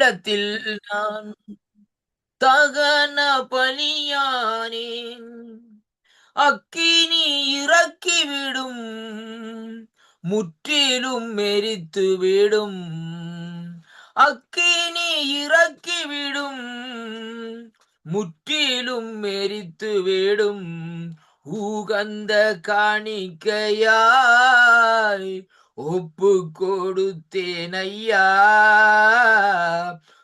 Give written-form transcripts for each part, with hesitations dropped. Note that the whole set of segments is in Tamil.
உம்மிடத்தில் நான் தகன பலியானேன். அக்கினி இறக்கிவிடும், முற்றிலும் மெரித்து விடும். அக்கினி இறக்கிவிடும், முற்றிலும் மெரித்து விடும். உகந்த காணிக்கையாய் ஒப்பு கொடுத்தேன் ஐயா,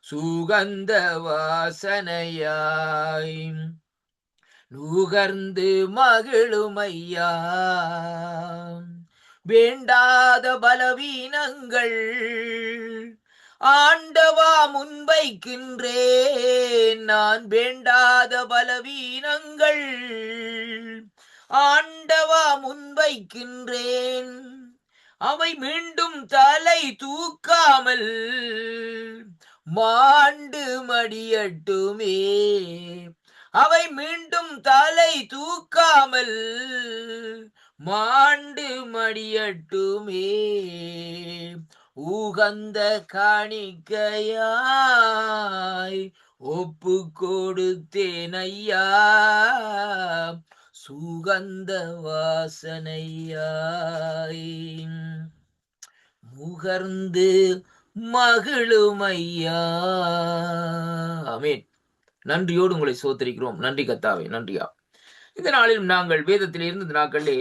சுகந்த வாசனையாய் நுகர்ந்து மகிழுமையா. வேண்டாத பலவீனங்கள் ஆண்டவா முன்வைக்கின்றேன். நான் வேண்டாத பலவீனங்கள் ஆண்டவா முன்வைக்கின்றேன். அவை மீண்டும் தலை தூக்காமல் மாண்டு மடியட்டுமே. அவை மீண்டும் தலை தூக்காமல் மாண்டு மடியட்டுமே. உகந்த காணிக்கையாய் ஒப்பு கொடுத்தேன் ஐயா, சுகந்த வாசனையாய் முகர்ந்து மகிழுமையா. ஆமென். நன்றியோடு உங்களை சோதரிக்கிறோம். நன்றி கத்தாவே, நன்றியா. இந்த நாளிலும் நாங்கள் வேதத்திலிருந்து இந்த நாட்களிலே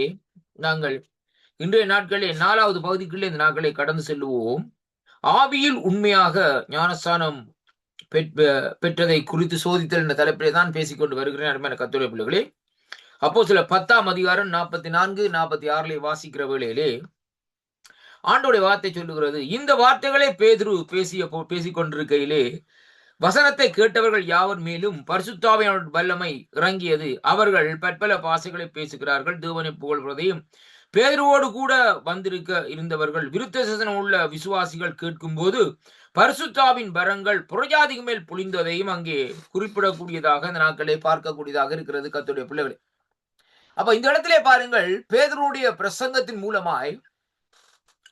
நாங்கள் இன்றைய நாட்களிலே 4வது பகுதிக்குள்ளே இந்த நாட்களை கடந்து செல்லுவோம். ஆவியில் உண்மையாக ஞானஸ்தானம் பெற்றதை குறித்து சோதித்தல் என்ற தலைப்பிலே தான் பேசிக்கொண்டு வருகிறேன். அருமையான கர்த்தருடைய பிள்ளைகளே, அப்போஸ்தலர் 10ஆம் அதிகாரம் 44, 46 வாசிக்கிற வேளையிலே ஆண்டவருடைய வார்த்தை சொல்லுகிறது, இந்த வார்த்தைகளை பேதுரு பேசிக் கொண்டிருக்கையிலே வசனத்தை கேட்டவர்கள் யாவர் மேலும் பரிசுத்தாவியானவருடைய வல்லமை இறங்கியது. அவர்கள் பற்பல பாஷைகளை பேசுகிறார்கள், தேவனை புகழ்வதையும். பேதுருவோடு கூட வந்திருக்க இருந்தவர்கள் விருத்த சேதனம் உள்ள விசுவாசிகள் கேட்கும்போது பரிசுத்தாவின் வரங்கள் புறஜாதிக்கு மேல் பொழிந்ததையும் அங்கே குறிப்பிடக்கூடியதாக இந்த நாட்களை பார்க்கக்கூடியதாக இருக்கிறது. கர்த்தருடைய பிள்ளைகளே, அப்ப இந்த இடத்திலே பாருங்கள், பேதுருவுடைய பிரசங்கத்தின் மூலமாய்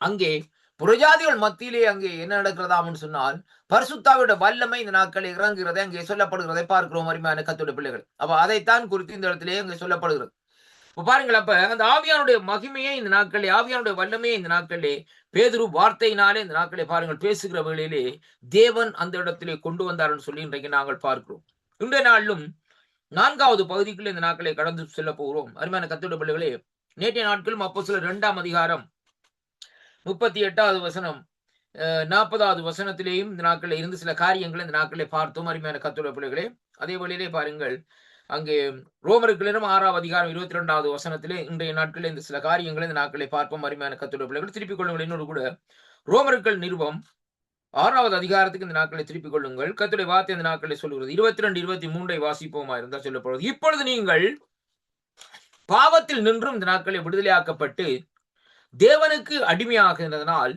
அங்கே புறஜாதிகள் மத்தியிலே அங்கே என்ன நடக்கிறதாம்னு சொன்னால் பரிசுத்தாவியோட வல்லமை இந்த நாட்களை இறங்குகிறதை அங்கே சொல்லப்படுகிறதை பார்க்கிறோம். அருமையான கர்த்தருடைய பிள்ளைகள், அப்ப அதைத்தான் குறித்து இந்த இடத்திலே அங்கே சொல்லப்படுகிறது. இப்ப பாருங்கள், அப்ப அந்த ஆவியானுடைய மகிமையை இந்த நாட்களே, ஆவியானுடைய வல்லமையை இந்த நாட்களே பேதுரு வார்த்தையினாலே இந்த நாட்களை பாருங்கள் பேசுகிற வேளையிலே தேவன் அந்த இடத்திலே கொண்டு வந்தார்னு சொல்லி இன்றைக்கு நாங்கள் பார்க்கிறோம். இன்றைய நாளிலும் 4வது பகுதிக்குள்ள இந்த நாட்களை கடந்து செல்ல போகிறோம். அருமையான கர்த்தருடைய பிள்ளைகளே, நேற்றைய நாட்களும் அப்போஸ்தலர் 2ஆம் அதிகாரம் 38வது வசனம் 40வது வசனத்திலேயும் இந்த நாட்களில் இருந்து சில காரியங்களை இந்த நாட்களை பார்த்தோம். அருமையான கர்த்தருடைய பிள்ளைகளே, அதே வழியிலே பாருங்கள், அங்கே ரோமர்களும் 6ஆம் அதிகாரம் 22வது வசனத்திலே இன்றைய நாட்களில் இந்த சில காரியங்களை இந்த நாட்களை பார்ப்போம். அருமையான கர்த்தருடைய பிள்ளைகள், திருப்பிக் கொள்ளுங்கள். இன்னொரு கூட ரோமர்கள் நிருபம் 6வது அதிகாரத்துக்கு இந்த நாட்களை திருப்பிக் கொள்ளுங்கள். கர்த்தருடைய வார்த்தை இந்த நாட்களை சொல்லுகிறது. 22, 23 வாசிப்போமா இருந்தால் சொல்லப்படுவது, இப்பொழுது நீங்கள் பாவத்தில் நின்றும் இந்த நாட்களை விடுதலையாக்கப்பட்டு தேவனுக்கு அடிமையாகிறதுனால்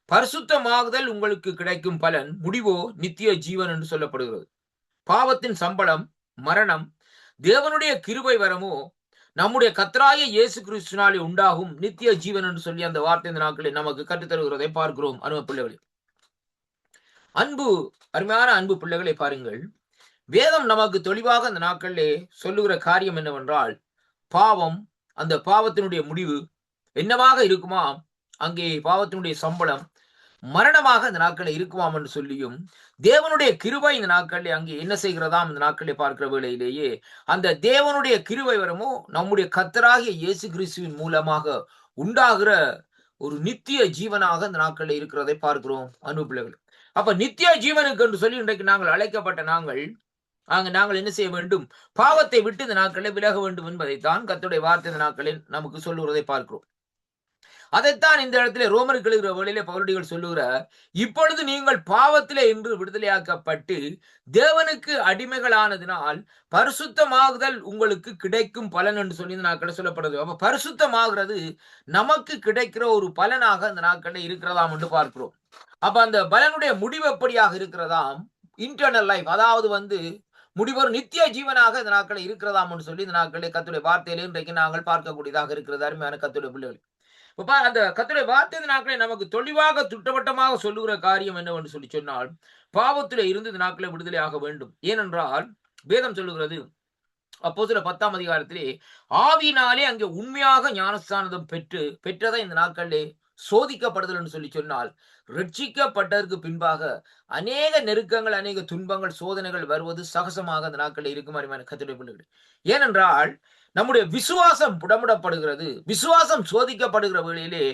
பரிசுத்தமாகுதல் உங்களுக்கு கிடைக்கும் பலன் முடிவோ நித்திய ஜீவன் என்று சொல்லப்படுகிறது. பாவத்தின் சம்பளம் மரணம், தேவனுடைய கிருபை வரமோ நம்முடைய கர்த்தராகிய இயேசு கிறிஸ்துவினாலே உண்டாகும் நித்திய ஜீவன் என்று சொல்லி அந்த வார்த்தை இந்த நாட்களில் நமக்கு கற்றுத்தருகிறதை பார்க்கிறோம். அன்பு பிள்ளைகளே, அருமையான அன்பு பிள்ளைகளை பாருங்கள், வேதம் நமக்கு தெளிவாக இந்த நாட்களிலே சொல்லுகிற காரியம் என்னவென்றால், பாவம், அந்த பாவத்தினுடைய முடிவு என்னவாக இருக்குமா, அங்கே பாவத்தினுடைய சம்பளம் மரணமாக இந்த நாட்களில் இருக்குமாம் என்று சொல்லியும், தேவனுடைய கிருபை இந்த நாட்களில் அங்கே என்ன செய்கிறதாம் இந்த நாட்களில் பார்க்கிற வேளையிலேயே அந்த தேவனுடைய கிருபை வரமோ நம்முடைய கர்த்தராகிய இயேசு கிறிஸ்துவின் மூலமாக உண்டாகிற ஒரு நித்திய ஜீவனாக இந்த நாட்களில் இருக்கிறதை பார்க்கிறோம். அன்பு பிள்ளைகள், அப்ப நித்திய ஜீவனுக்கு என்று சொல்லி இன்றைக்கு நாங்கள் அழைக்கப்பட்ட நாங்கள் என்ன செய்ய வேண்டும், பாவத்தை விட்டு இந்த நாட்களில் விலக வேண்டும் என்பதைத்தான் கர்த்தருடைய வார்த்தை இந்த நாட்களில் நமக்கு சொல்லுவதை பார்க்கிறோம். அதைத்தான் இந்த இடத்துல ரோமர்கள் எழுகிற வழியிலே பவுலடிகள் சொல்லுகிறார், இப்பொழுது நீங்கள் பாவத்திலே இன்று விடுதலையாக்கப்பட்டு தேவனுக்கு அடிமைகளானதினால் பரிசுத்தமாகுதல் உங்களுக்கு கிடைக்கும் பலன் என்று சொல்லி இந்த நாட்களில் சொல்லப்படுது. அப்ப பரிசுத்தமாகிறது நமக்கு கிடைக்கிற ஒரு பலனாக இந்த நாட்களில் இருக்கிறதாம் என்று பார்க்கிறோம். அப்ப அந்த பலனுடைய முடிவு எப்படியாக இருக்கிறதாம், இன்டர்னல் லைஃப், அதாவது முடிவொரு நித்திய ஜீவனாக இந்த நாட்களில் இருக்கிறதாம் என்று சொல்லி இந்த நாட்களில் கர்த்தருடைய வார்த்தையிலே இன்றைக்கு நாங்கள் பார்க்கக்கூடியதாக இருக்கிறது. அருமையான கர்த்தருடைய பிள்ளைகள், அந்த கர்த்தருடைய வார்த்தை இந்த நாட்களை நமக்கு தெளிவாக திட்டவட்டமாக சொல்லுகிற காரியம் என்னவென்று சொல்லி சொன்னால், பாவத்திலே இருந்து இந்த நாட்களை விடுதலை ஆக வேண்டும். ஏனென்றால் வேதம் சொல்லுகிறது, அப்போஸ்தலர் 10ஆம் அதிகாரத்திலே ஆவியினாலே அங்கே உண்மையாக ஞானஸ்நானம் பெற்றதை இந்த நாட்களிலே சோதிக்கப்படுதல் என்று சொல்லி சொன்னால், ரட்சிக்கப்பட்டதற்கு பின்பாக அநேக நெருக்கங்கள், அநேக துன்பங்கள், சோதனைகள் வருவது சகசமாக அந்த நாட்களில் இருக்கும் அருமையான கர்த்தருடைய பிள்ளைகளே. ஏனென்றால் நம்முடைய விசுவாசம் புடமிடப்படுகிறது, விசுவாசம் சோதிக்கப்படுகிற வேளையிலே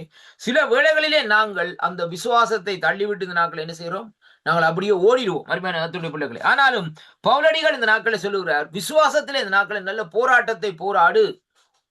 சில வேளைகளிலே நாங்கள் அந்த விசுவாசத்தை தள்ளிவிட்டு இந்த நாட்கள் என்ன செய்கிறோம், நாங்கள் அப்படியே ஓடிடுவோம் அருமையான கர்த்தருடைய பிள்ளைகளே. ஆனாலும் பவுலடிகள் இந்த நாட்களை சொல்லுகிறார், விசுவாசத்திலே இந்த நாட்களில் நல்ல போராட்டத்தை போராடு.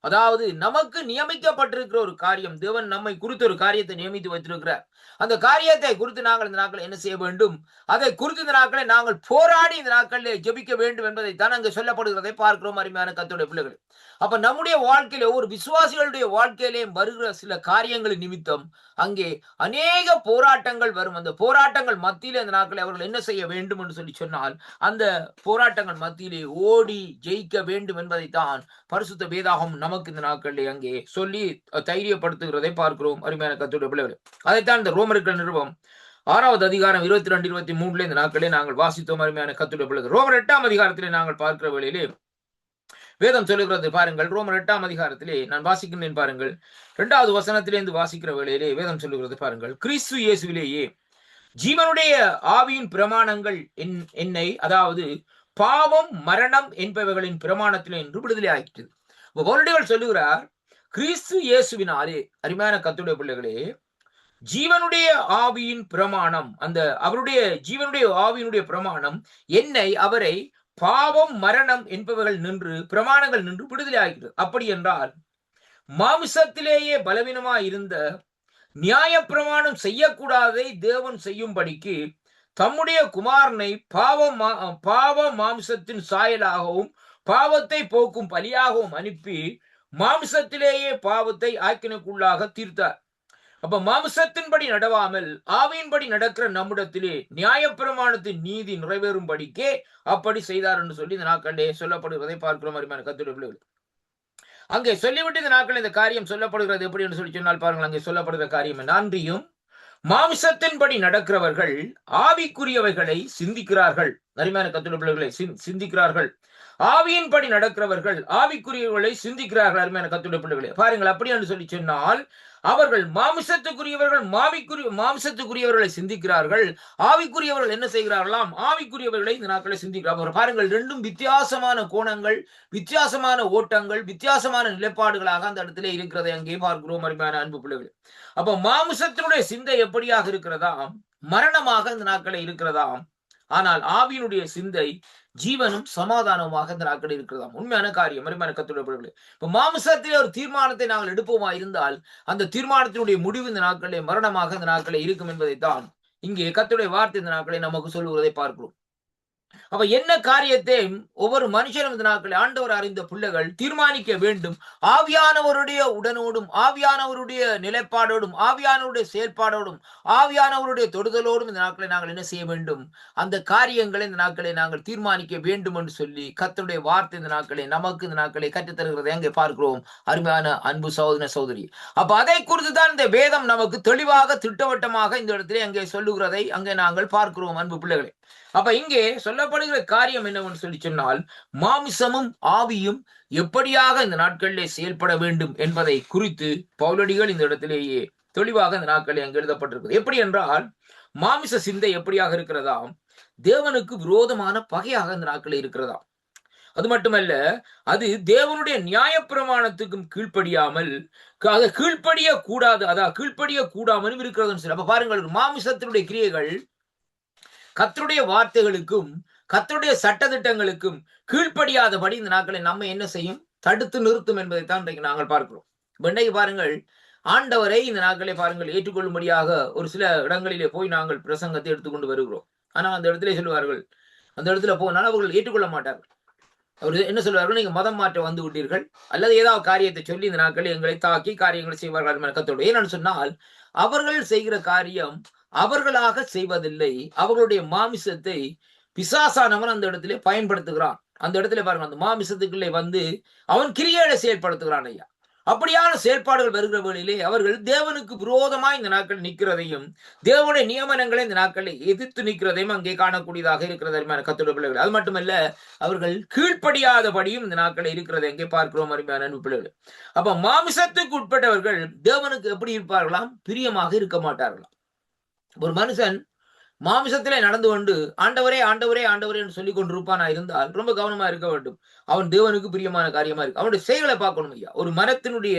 அதாவது நமக்கு நியமிக்கப்பட்டிருக்கிற ஒரு காரியம், தேவன் நம்மை குறித்து ஒரு காரியத்தை நியமித்து வைத்திருக்கிறார். அந்த காரியத்தை குறித்து நாங்கள் இந்த நாட்களை என்ன செய்ய வேண்டும், அதை குறித்து இந்த நாட்களை நாங்கள் போராடி இந்த நாட்களிலே ஜெபிக்க வேண்டும் என்பதைத்தான் அங்கு சொல்லப்படுகிறதை பார்க்கிறோம் அருமையான கர்த்தருடைய பிள்ளைகள். அப்ப நம்முடைய வாழ்க்கையில ஒரு விசுவாசிகளுடைய வாழ்க்கையிலே வருகிற சில காரியங்களின் நிமித்தம் அங்கே அநேக போராட்டங்கள் வரும். அந்த போராட்டங்கள் மத்தியிலே அந்த நாட்களை அவர்கள் என்ன செய்ய வேண்டும் என்று சொல்லி சொன்னால், அந்த போராட்டங்கள் மத்தியிலே ஓடி ஜெயிக்க வேண்டும் என்பதைத்தான் பரிசுத்த வேதாகம் நமக்கு இந்த நாட்களிலே அங்கே சொல்லி தைரியப்படுத்துகிறதை பார்க்கிறோம் அருமையான கர்த்தருடைய பிள்ளைகளே. அதைத்தான் இந்த ரோமர்கள் நிருபம் 6வது அதிகாரம் 22, 23 இந்த நாட்களே நாங்கள் வாசித்தோம் அருமையான கர்த்தருடைய பிள்ளைகள். ரோமர் 8ஆம் அதிகாரத்திலே நாங்கள் பார்க்கிற வேளையிலே வேதம் சொல்லுகிறது பாருங்கள். ரோமர் 8ஆம் அதிகாரத்திலே நான் வாசிக்கின்றேன் பாருங்கள். 2வது வசனத்திலிருந்து வாசிக்கிற வேளையிலே வேதம் சொல்லுகிறது பாருங்கள். கிறிஸ்து இயேசுவிலேயே ஜீவனுடைய ஆவியின் பிரமாணங்கள் என்னை, அதாவது பாவம் மரணம் என்பவைகளின் பிரமாணத்திலே என்று விடுதலை ஆயிற்று. பவுலடிகள் சொல்லுகிறார், கிறிஸ்து இயேசுவினாலே அருமையான கர்த்தருடைய பிள்ளைகளே ஜீவனுடைய ஆவியின் பிரமாணம், அந்த அவருடைய ஜீவனுடைய ஆவியினுடைய பிரமாணம் என்னை, அவரை பாவம் மரணம் என்பவைகள் நின்று பிரமாணங்கள் நின்று விடுதலை ஆகிறது. அப்படி என்றால் மாமிசத்திலேயே பலவீனமாய் இருந்த நியாய பிரமாணம் செய்யக்கூடாதை தேவன் செய்யும்படிக்கு தம்முடைய குமாரனை பாவ மாம்சத்தின் சாயலாகவும் பாவத்தை போக்கும் பலியாகவும் அனுப்பி மாம்சத்திலேயே பாவத்தை ஆக்கினுக்குள்ளாக தீர்த்தார். அப்ப மாம்சத்தின்படி நடவாமல் ஆவியின்படி நடக்கிற நம்மிடத்திலே நியாயப்பிரமாணத்தின் நீதி நிறைவேறும்படிக்கே அப்படி செய்தார் என்று சொல்லி இந்த நாட்களிலே சொல்லப்படுகிறதை பார்க்கிறோம் அருமையான கர்த்தருடைய பிள்ளைகளே. அங்கே சொல்லிவிட்டு இந்த நாட்கள் இந்த காரியம் சொல்லப்படுகிறது எப்படி என்று சொல்லி சொன்னால் பாருங்கள், அங்கே சொல்லப்படுகிற காரியம் நன்றியும் மாம்சத்தின்படி நடக்கிறவர்கள் ஆவிக்குரியவைகளை சிந்திக்கிறார்கள். அருமையான கர்த்தருடைய பிள்ளைகளை சிந்திக்கிறார்கள். ஆவியின்படி நடக்கிறவர்கள் ஆவிக்குரியவர்களை சிந்திக்கிறார்கள். அருமையான கர்த்தருடைய பிள்ளைகளே பாருங்கள், அப்படி என்று சொல்லி சொன்னால் அவர்கள் மாம்சத்துக்குரியவர்கள் மாம்சத்துக்குரியவர்களை சிந்திக்கிறார்கள், ஆவிக்குரியவர்கள் என்ன செய்கிறார்களாம், ஆவிக்குரியவர்களை இந்த நாட்களை சிந்திக்கிறார்கள். பாருங்கள், ரெண்டும் வித்தியாசமான கோணங்கள், வித்தியாசமான ஓட்டங்கள், வித்தியாசமான நிலைப்பாடுகளாக அந்த இடத்துல இருக்கிறதை அங்கே பார்க்கிறோம் அருமையான அன்பு பிள்ளைகள். அப்ப மாம்சத்தினுடைய சிந்தை எப்படியாக இருக்கிறதாம், மரணமாக இந்த நாட்களை இருக்கிறதாம். ஆனால் ஆவியினுடைய சிந்தை ஜீவனும் சமாதானமாக இந்த நாட்களில் இருக்கிறதாம். உண்மையான காரியம் அருமையான கர்த்தருடைய பிள்ளைகளே. இப்ப மாம்சத்திலே ஒரு தீர்மானத்தை நாங்கள் எடுப்போமா இருந்தால் அந்த தீர்மானத்தினுடைய முடிவு இந்த நாட்களிலே மரணமாக இந்த நாட்களே இருக்கும் என்பதைத்தான் இங்கே கர்த்தருடைய வார்த்தை இந்த நாட்களை நமக்கு சொல்லுவதை பார்க்கிறோம். அப்ப என்ன காரியத்தை ஒவ்வொரு மனுஷனும் இந்த நாட்களில் ஆண்டவர் அறிந்த பிள்ளைகள் தீர்மானிக்க வேண்டும். ஆவியானவருடைய உடனோடும் ஆவியானவருடைய நிலைப்பாடோடும் ஆவியானவருடைய செயல்பாடோடும் ஆவியானவருடைய தொடுதலோடும் இந்த நாட்களை நாங்கள் என்ன செய்ய வேண்டும், அந்த காரியங்களை இந்த நாட்களை நாங்கள் தீர்மானிக்க வேண்டும் என்று சொல்லி கர்த்தருடைய வார்த்தை இந்த நாட்களை நமக்கு இந்த நாட்களை கற்றுத்தருகிறதை அங்கே பார்க்கிறோம் அருமையான அன்பு சகோதர சகோதரி. அப்ப அதை குறித்து தான் இந்த வேதம் நமக்கு தெளிவாக திட்டவட்டமாக இந்த இடத்திலே அங்கே சொல்லுகிறதை அங்கே நாங்கள் பார்க்கிறோம் அன்பு பிள்ளைகளை. அப்ப இங்கே சொல்லப்படுகிற காரியம் என்னவென்று சொல்லி சொன்னால், மாமிசமும் ஆவியும் எப்படியாக இந்த நாட்களிலே செயல்பட வேண்டும் என்பதை குறித்து பவுலடிகள் இந்த இடத்திலேயே தெளிவாக இந்த நாட்களில் அங்கு எழுதப்பட்டிருக்கிறது. எப்படி என்றால், மாமிச சிந்தை எப்படியாக இருக்கிறதாம், தேவனுக்கு விரோதமான பகையாக இந்த நாட்களில் இருக்கிறதாம். அது மட்டுமல்ல, அது தேவனுடைய நியாயப்பிரமாணத்துக்கும் கீழ்ப்படியாமல் கீழ்ப்படிய கூடாது, அதாவது கீழ்ப்படிய கூடாமலும் இருக்கிறது. அப்ப பாருங்கள், மாமிசத்தினுடைய கிரியைகள் கர்த்தருடைய வார்த்தைகளுக்கும் கர்த்தருடைய சட்டதிட்டங்களுக்கும் கீழ்ப்படியாதபடி இந்த நாட்களை நம்ம என்ன செய்யும், தடுத்து நிறுத்தும் என்பதைத்தான் இன்றைக்கு நாங்கள் பார்க்கிறோம். இன்றைக்கு பாருங்கள், ஆண்டவரை இந்த நாட்களை பாருங்கள் ஏற்றுக்கொள்ளும்படியாக ஒரு சில இடங்களிலே போய் நாங்கள் பிரசங்கத்தை எடுத்துக்கொண்டு வருகிறோம். ஆனால் அந்த இடத்துல சொல்லுவார்கள், அந்த இடத்துல போனால் அவர்கள் ஏற்றுக்கொள்ள மாட்டார்கள். அவர் என்ன சொல்வார்கள், நீங்க மதம் மாற்ற வந்து விட்டீர்கள் அல்லது ஏதாவது காரியத்தை சொல்லி இந்த நாட்களில் எங்களை தாக்கி காரியங்களை செய்வார்கள் கர்த்தரோடு. ஏன்னு சொன்னால் அவர்கள் செய்கிற காரியம் அவர்களாக செய்வதில்லை, அவர்களுடைய மாமிசத்தை பிசாசானவன் அந்த இடத்திலே பயன்படுத்துகிறான். அந்த இடத்துல பாருங்க, அந்த மாமிசத்துக்குள்ளே வந்து அவன் கிரியைகளை செயல்படுத்துகிறான் ஐயா. அப்படியான செயல்பாடுகள் வருகிற வேளையிலே அவர்கள் தேவனுக்கு விரோதமாய் இந்த நாட்கள் நிற்கிறதையும், தேவனுடைய நியமனங்களை இந்த நாட்களில் எதிர்த்து நிற்கிறதையும் அங்கே காணக்கூடியதாக இருக்கிறது அருமையான கர்த்தருடைய பிள்ளைகள். அது மட்டுமல்ல, அவர்கள் கீழ்ப்படியாதபடியும் இந்த நாட்களில் இருக்கிறதை எங்கே பார்க்கிறோம் அருமையான அன்பு பிள்ளைகள். அப்ப மாமிசத்துக்கு உட்பட்டவர்கள் தேவனுக்கு எப்படி இருப்பார்களாம்? பிரியமாக இருக்க மாட்டார்களாம். ஒரு மனுஷன் மாமிசத்திலே நடந்து கொண்டு ஆண்டவரே ஆண்டவரே ஆண்டவரே என்று சொல்லிக் கொண்டிருப்பானா இருந்தால் ரொம்ப கவனமா இருக்க வேண்டும். அவன் தேவனுக்கு பிரியமான காரியமா இருக்கு. அவனுடைய செயல்களை பார்க்கணும் ஐயா. ஒரு மரத்தினுடைய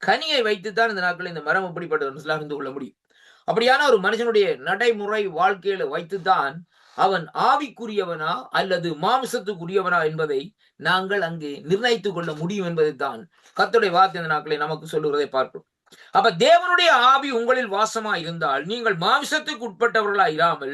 கனியை வைத்துத்தான் இந்த நாட்களில் இந்த மரம் எப்படிப்பட்டது அறிந்து கொள்ள முடியும். அப்படியான ஒரு மனுஷனுடைய நடைமுறை வாழ்க்கையில வைத்துத்தான் அவன் ஆவிக்குரியவனா அல்லது மாமிசத்துக்குரியவனா என்பதை நாங்கள் அங்கே நிர்ணயித்துக் கொள்ள முடியும் என்பதைத்தான் கர்த்தருடைய வார்த்தை இந்த நாட்களை நமக்கு சொல்லுகிறதை பார்க்கிறோம். அப்ப தேவனுடைய ஆவி உங்களில் வாசமா இருந்தால் நீங்கள் மாமிசத்துக்கு உட்பட்டவர்களா இராமல்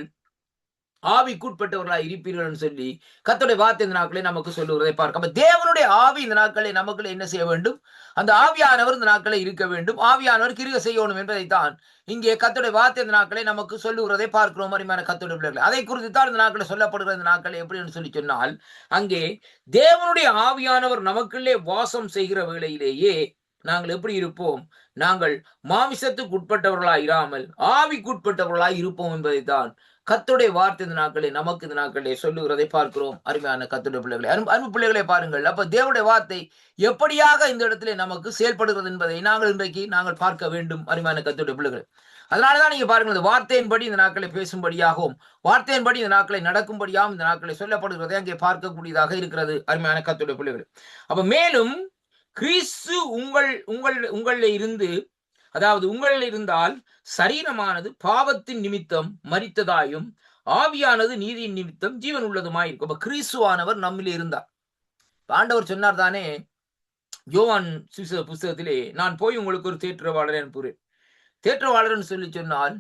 ஆவிக்குட்பட்டவர்களா இருப்பீர்கள் சொல்லி கர்த்தருடைய வார்த்தை இந்த நாட்களை நமக்கு சொல்லுகிறதை பார்க்க. அப்ப தேவனுடைய ஆவி இந்த நாட்களை நமக்குள்ள என்ன செய்ய வேண்டும்? அந்த ஆவியானவர் இந்த நாட்களை இருக்க வேண்டும். ஆவியானவர் கிரியை செய்யணும் என்பதைத்தான் இங்கே கர்த்தருடைய வார்த்தை இந்த நாட்களை நமக்கு சொல்லுகிறதை பார்க்கிறோம். அருமையான கர்த்தருடைய பிள்ளைகளை, அதை குறித்து தான் இந்த நாட்களை சொல்லப்படுகிற இந்த நாட்களை எப்படின்னு சொல்லி சொன்னால், அங்கே தேவனுடைய ஆவியானவர் நமக்குள்ளே வாசம் செய்கிற வேளையிலேயே நாங்கள் எப்படி இருப்போம்? நாங்கள் மாமிசத்துக்கு உட்பட்டவர்களாய் இராமல் ஆவிக்குட்பட்டவர்களாய் இருப்போம் என்பதைத்தான் கர்த்தருடைய வார்த்தை இந்த நாட்களே நமக்கு இந்த நாட்களே சொல்லுகிறதை பார்க்கிறோம். அருமையான கர்த்தருடைய பிள்ளைகளை, அன்பு பிள்ளைகளை பாருங்கள். அப்ப தேவனுடைய வார்த்தை எப்படியாக இந்த இடத்திலே நமக்கு செயல்படுகிறது என்பதை நாங்கள் பார்க்க வேண்டும். அருமையான கர்த்தருடைய பிள்ளைகள், அதனாலதான் நீங்க பாருங்கள், இந்த வார்த்தையின்படி இந்த நாட்களை பேசும்படியாகவும் வார்த்தையின்படி இந்த நாட்களை நடக்கும்படியாகவும் இந்த நாட்களை சொல்லப்படுகிறதை அங்கே பார்க்கக்கூடியதாக இருக்கிறது. அருமையான கர்த்தருடைய பிள்ளைகள், அப்ப மேலும் கிறிஸ்து உங்களில் இருந்து, அதாவது உங்களில் இருந்தால் சரீரமானது பாவத்தின் நிமித்தம் மரித்ததாயும் ஆவியானது நீதியின் நிமித்தம் ஜீவன் உள்ளதுமாயிருக்கும். அப்ப கிறிஸ்துவானவர் நம்மிலே இருந்தார். ஆண்டவர் சொன்னார் தானே யோவான் புஸ்தகத்திலே, நான் போய் உங்களுக்கு ஒரு தேற்றவாளர் அனுப்புகிறேன். தேற்றவாளர்னு சொல்லி சொன்னால்